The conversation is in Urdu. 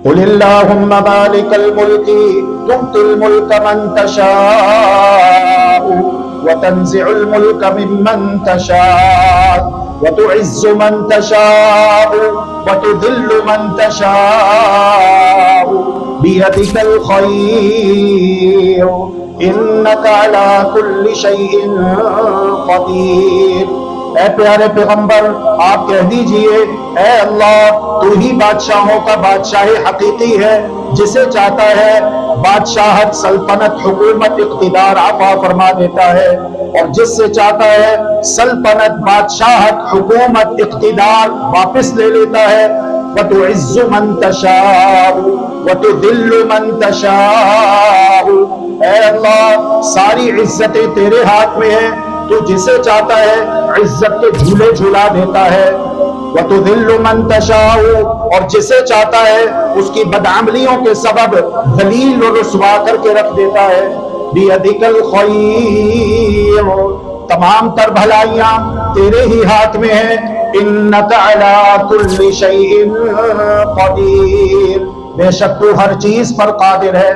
قل اللہم مالک الملک تؤتی الملک من تشاء وتنزع الملک ممن تشاء وتعز من تشاء وتذل من تشاء بیدک الخیر انک علی کل شیء قدیر۔ اے پیارے پیغمبر آپ کہہ دیجئے اے اللہ تو ہی بادشاہوں کا بادشاہ حقیقی ہے، جسے چاہتا ہے بادشاہت، سلطنت، حکومت، اقتدار عطا فرما دیتا ہے، اور جس سے چاہتا ہے سلطنت، بادشاہت، حکومت، اقتدار واپس لے لیتا ہے۔ وَتُعِزُّ مَن تَشَاءُ وَتُذِلُّ مَن تَشَاءُ۔ اے اللہ ساری عزتیں تیرے ہاتھ میں ہیں، تو جسے چاہتا ہے عزت کے جھولے جھلا دیتا ہے۔ وَتُذِلُّ مَن تَشَاءُ، اور جسے چاہتا ہے اس کی بدعملیوں کے سبب ذلیل و رسوا کر کے رکھ دیتا ہے۔ بِيَدِكَ الْخَيْرُ، تمام تر بھلائیاں تیرے ہی ہاتھ میں ہیں۔ اِنَّكَ عَلَىٰ كُلِّ شَيْءٍ قَدِيرٌ، بے شک تو ہر چیز پر قادر ہے۔